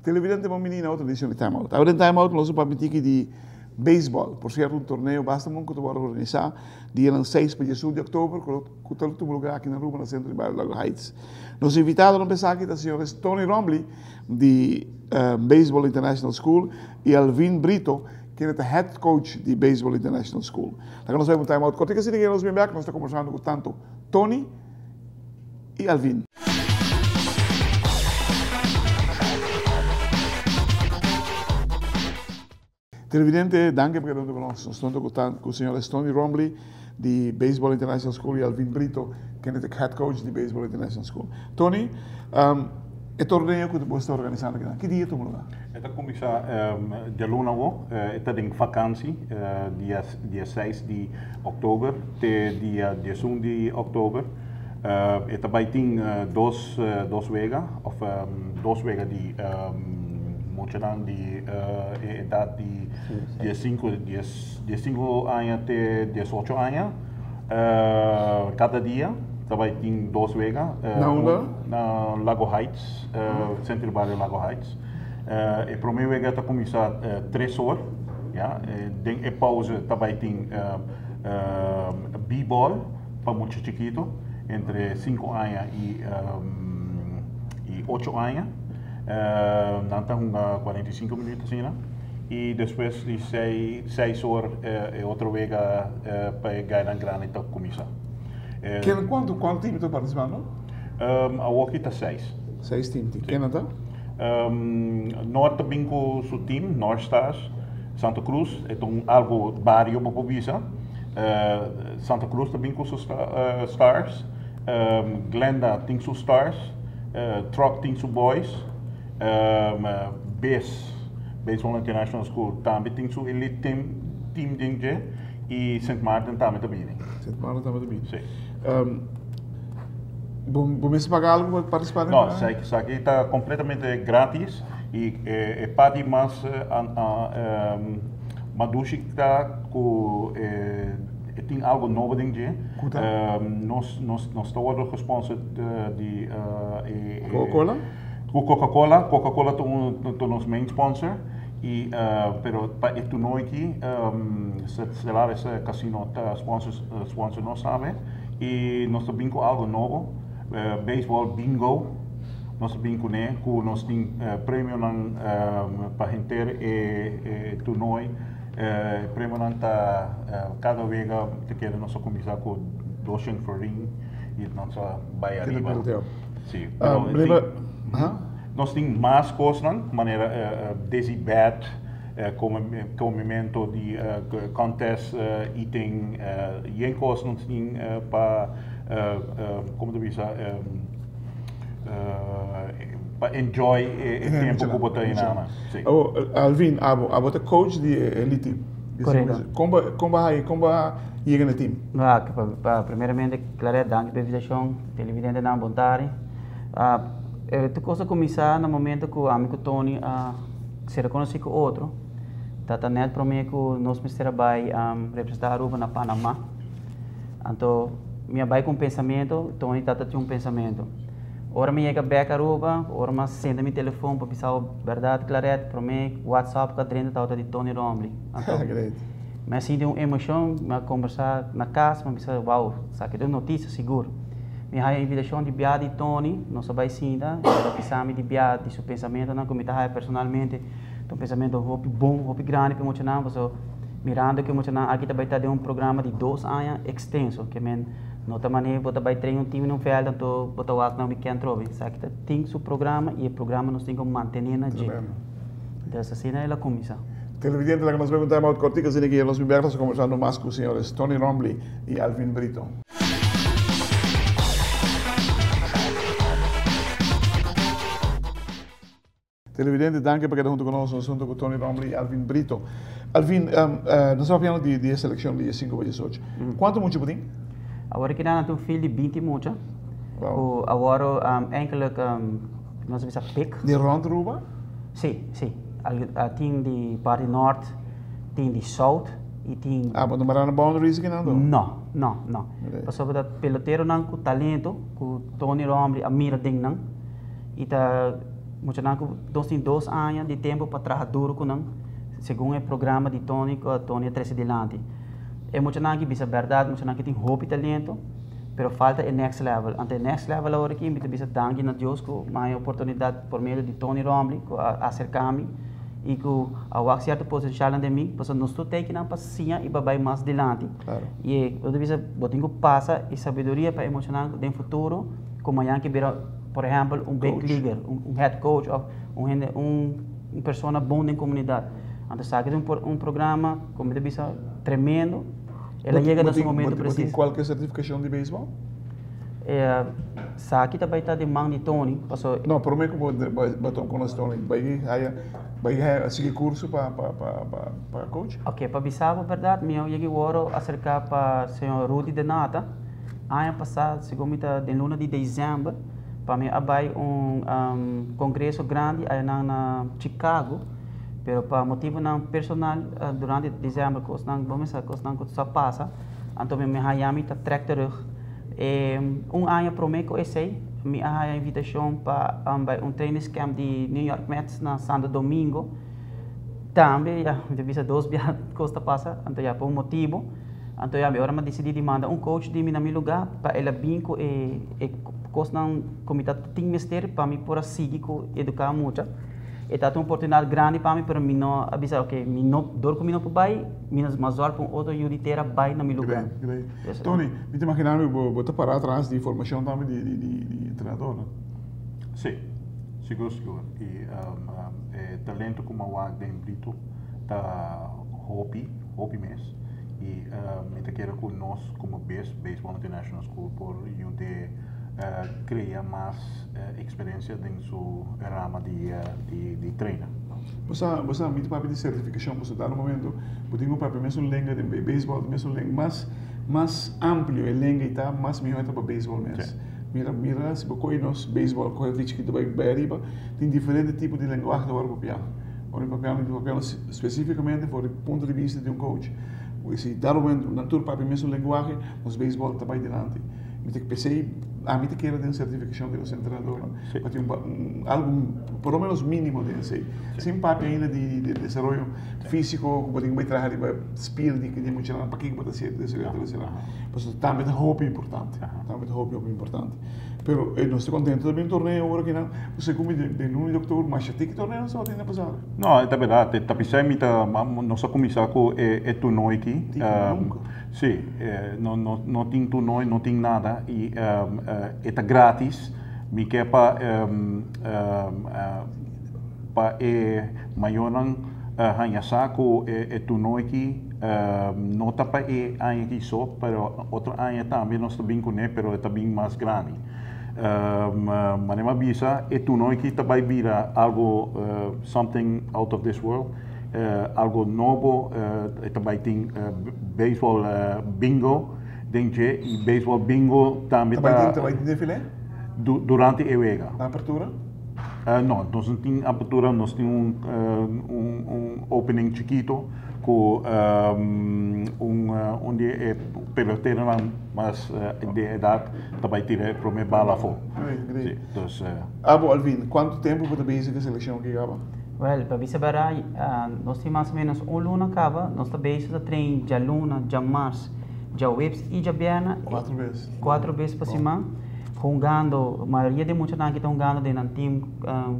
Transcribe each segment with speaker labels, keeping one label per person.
Speaker 1: Televidente uma menina outra edição de timeout. Agora em timeout nós vamos para de beisebol. Por certo, torneio basta muito que tu vai organizar dia 6 para 18 de outubro, com todo o lugar aqui na rua, no centro de bairro Lago Heights. Nos invitados, não pensar aqui, da senhora Tony Romley, de Baseball International School, e Alvin Brito, que é o head coach de Baseball International School. Então nós vamos para timeout. Quando que nós vemos aqui, nós estamos conversando com tanto Tony e Alvin. Televidente, danke perché non sono con il signor Tony Romley di Baseball International School e Alvin Brito, che è il head coach di Baseball International School. Tony, il torneo che tu stai organizzando, che dia tu lo
Speaker 2: dai? Comincia di lunedì, è in vakantie, dia 6 di ottobre, dia 11 di ottobre. E também tem duas vegas, of duas vegas de mostrando de idade de 5 anos até 18 anos. Cada dia também tem duas vegas. Na Lago Heights, centro do bairro Lago Heights. A primeira vega está começar 3 horas. E pausa também tem b-ball para muito chiquito, entre 5 anos e 8 anos. Então, 45 minutos assim, e depois de 6 horas outra vez para ganhar grande para começar.
Speaker 1: Quanto time tu participando?
Speaker 2: A aqui está 6.
Speaker 1: 6 times. Quem está?
Speaker 2: Norte bingo su team, North Stars, Santa Cruz, é algo barrio para visa. Santa Cruz também com seus Stars, Glenda tem seus Stars, Truck tem seus Boys. Baseball International School também tem seu elite team dinge e St. Martin também também.
Speaker 1: St. Martin também.
Speaker 2: Sim.
Speaker 1: Vamos pagar algo para participar?
Speaker 2: Não, isso aqui está completamente grátis e é para mais madushi está com tem algo novo dinge. Nós estamos responsáveis de
Speaker 1: Coca-Cola.
Speaker 2: Coca-Cola é o nosso main sponsor, pero para este noite, se lá esse casino sponsor não sabe, e nós também com algo novo, baseball bingo, nós também com nós temos prêmio para gente e torneio, prêmio cada vez que nós começamos com 200 florin e nós vai arriba. Sim. Nós temos mais coisas, maneira desse bat, comimento de contest, e tem coisas nós temos para, como tu diz, para enjoy o tempo que você tem na
Speaker 1: Alvin, você é coach de elite.
Speaker 3: Correto.
Speaker 1: Como chega no time?
Speaker 3: Primeiramente, claro, danke pela invitação, televidente na vontade. Tu começa a começar no momento que o amigo Tony se reconhece com o outro. Tata net para mim que nós vai representar a Aruba na Panamá. Então, minha vai com pensamento, Tony tata tinha pensamento. Ora me chega back a Aruba, ora me senda meu telefone para pensar a verdade clareta para mim, WhatsApp que treina tata de Tony Romley. Então, mas assim de uma emoção, me conversar na casa, me pensar, uau, sabe que deu notícia seguro. Me a invitação de Bia de Tony, não só vai sim, para pensar de Bia de seu pensamento, não como está personalmente, um pensamento bom, grande, para emocionar, porque mirando que emocionar, aqui também está de programa de 2 anos extenso, que men nota maneira você vai treinar time no field, então você vai não me quer trover, sabe que tem seu programa e o programa nós temos que manter na dia. Dessa cena ela começa.
Speaker 1: Televidente, la que nos preguntamos about corticas en que los libertos conversando más con los señores Tony Romley y Alvin Brito. Televidente, danke perché junto con nosotros junto con Tony Romley y Alvin Brito. Alvin, nos estamos hablando de selección de 5 a 18. ¿Cuánto mucho putin?
Speaker 3: Agora que nada, tem um filho de 20 mucha.
Speaker 1: Wow.
Speaker 3: Agora, enkele, não sei se é pick.
Speaker 1: De rondruba?
Speaker 3: Sim, sim. Tem de parte norte, tem de sul e tem...
Speaker 1: Ah, mas não marana boundaries que não?
Speaker 3: Não. Passou da peloteiro não com talento, com Tony Rombly, a mira ding não. E tá, muito não, nós tem 2 anos de tempo para trabalhar duro com não. Segundo o programa de Tony, que Tony é 13 delante. É muito não que bisa verdade, muito não que tem hope e talento, pero falta o next level. Ante o next level agora aqui, me bisa dangue na Deus com mais oportunidade por meio de Tony Rombly, com acercar-me e com a certo potencial de mim, porque nós estou tendo para sim e para mais delante.
Speaker 1: Claro.
Speaker 3: E eu devia botar passa e sabedoria para emocionar no futuro, como amanhã que vira, por exemplo, big leaguer, head coach, ou uma pessoa boa na comunidade. Então, sabe, programa, como devia ser tremendo, ela chega nesse momento preciso.
Speaker 1: Tem qualquer certificação de beisebol?
Speaker 3: Sabe, também está de mão de Tony.
Speaker 1: Não, por mim, como batom com o Tony, vai seguir curso para coach?
Speaker 3: Ok, para Bissau, verdade, eu cheguei agora acerca para o senhor Rudy Denata. Ano passado, segundo de luna de dezembro, para mim, abai congresso grande aí na Chicago. Pero para motivo não personal, durante dezembro, que não vamos a coisa não só passa, então me Miami está terug. Ano para mim que sei, me a invitação para training camp de New York Mets na Santo Domingo. Também já devia 2 dias costa passa, então já por motivo, então já agora me decidi mandar coach de mim na meu lugar para ele binco e coisa não comitê tem mistério para mim por seguir com educar muito. É uma oportunidade grande para mim, para mim não avisar, ok, mim não dor comigo para baixo, minas mazor com outro juditeira baixo na meu lugar.
Speaker 1: Great. Tony, me te imaginar vou te parar atrás de formação também de treinador, não?
Speaker 2: Sim, seguro. E talento como o Agden Brito tá hobby mesmo. E me te quero com nós como Baseball International School por de criar mais experiência dentro do ramo de treino.
Speaker 1: Você me papi de certificação, você dá no momento, você tem um papi mesmo lenga de beisebol, mesmo lenga mais amplo, é lenga e tá mais melhor para beisebol mesmo. Mira, se você nós beisebol, corre ficha que vai arriba, tem diferentes tipos de linguagem do papel. O papel especificamente por o ponto de vista de coach. Se dá no momento, na tua papi mesmo linguagem, os beisebol está bem delante. Me te pensei a mí te quiero de certificación de los entrenadores, sí. Para algo por lo menos mínimo de sí. Sin parte ainda de desarrollo físico, como tengo que trabajar de speed, de que tem mucho para que pode ser desse pues também é hobby importante, Pero não estou contente também do torneio agora que não, você como de 1 de outubro, mas já tem que torneio não só tem na passada.
Speaker 2: Não, é verdade, tá pensando que nossa começar com é torneio aqui. Sim, não tem torneio, não tem nada e é grátis, me quer para maior hanya saco torneio aqui, não tá para ano aqui só, pero outro ano também nós também com ele, pero é também mais grande. Mas não avisa, torneio aqui também vira algo something out of this world. Algo novo, também tem baseball bingo, e baseball bingo também
Speaker 1: também tem defilé?
Speaker 2: Durante a vega.
Speaker 1: Na apertura?
Speaker 2: Não, nós não temos abertura, nós temos opening chiquito, com onde é peloteiro, mas de idade também tira para me bala fora.
Speaker 1: Alvin, quanto tempo você basic a seleção que acaba?
Speaker 3: Well, para você ver, nós temos mais ou menos luna acaba, nós também a treino de luna, de março, de webs e de biana.
Speaker 1: 4 vezes.
Speaker 3: 4 vezes por semana, jogando, a maioria de muitos não que estão jogando dentro do time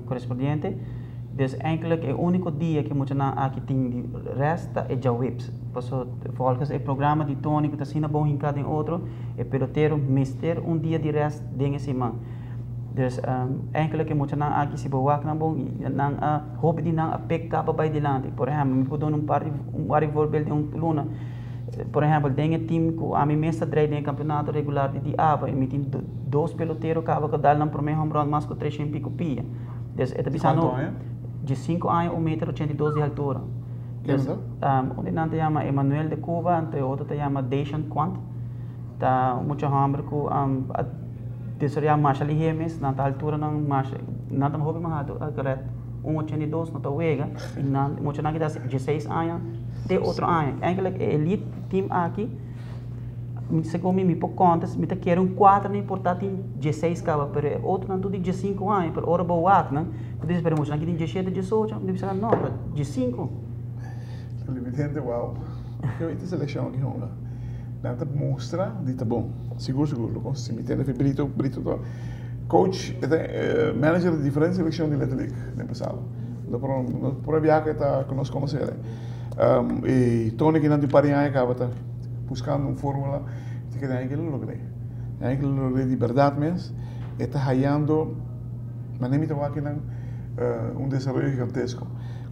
Speaker 3: correspondente. Dus eigenlijk het único dia que muitos não aqui tem de resta é de webs. Volgens het programma de Tony que está sendo bom em cada outro, é peloteiro mister dia de rest dentro semana. Dus eigenlijk moet je dan aqui se bewaken na bom dan hoop die dan pick up bij de land. Por exemplo, me pode um voorbeeld de luna. Por exemplo, tem um time que a minha mesa draai no campeonato regular de ABA e me tem 2 peloteiros que acaba dar não por mim home run mais que 3 em pico pia. Dus é pensando de 5 anos 1,82 m de altura. Dus onde não te chama Emanuel de Cuba, e outro te chama Dacian Quant. Tá muito hambre com desarrollar marcha ligemes, na altura não marcha, não tem hobby mais agora 1,82 não está wega, e não muito não que dá 16 anos, de outro ano, eigenlijk elite team aqui, se come me por contas, me tá querendo 4 nem por tá tem 16 cava, pero outro não tudo de 5 anos, por hora boa at, não, podia esperar muito, não que tem 17, 18, não deve ser não, de 5.
Speaker 1: Televidente, uau. Eu entendo seleção aqui, honra. Nada mostra, dita bom. Seguro, se me entende, Brito, coach, manager de diferentes seleções de Letelic, no passado. Por viaje está que nós conhecemos. E Tony que não tem parinha acaba tá buscando uma fórmula que tem que lograr. Tem que lograr de verdade mesmo. Está hallando, mas nem me toca que não desenvolvimento gigantesco.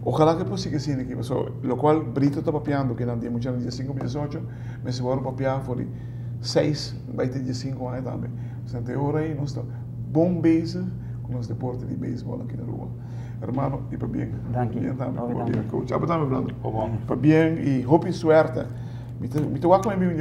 Speaker 1: Ojalá que consiga assim aqui, lo qual Brito está papiando que não tem muito de 5, 18, mas se for papiar por 6, vai ter de 5 anos também. Portanto, agora aí nós estamos bom base com os deportes de beisebol aqui na rua. Hermano, e para bem.
Speaker 3: Danke.
Speaker 1: Para bem, coach. Apa também, Brando? Para bem e hope e suerte. Me toca com a minha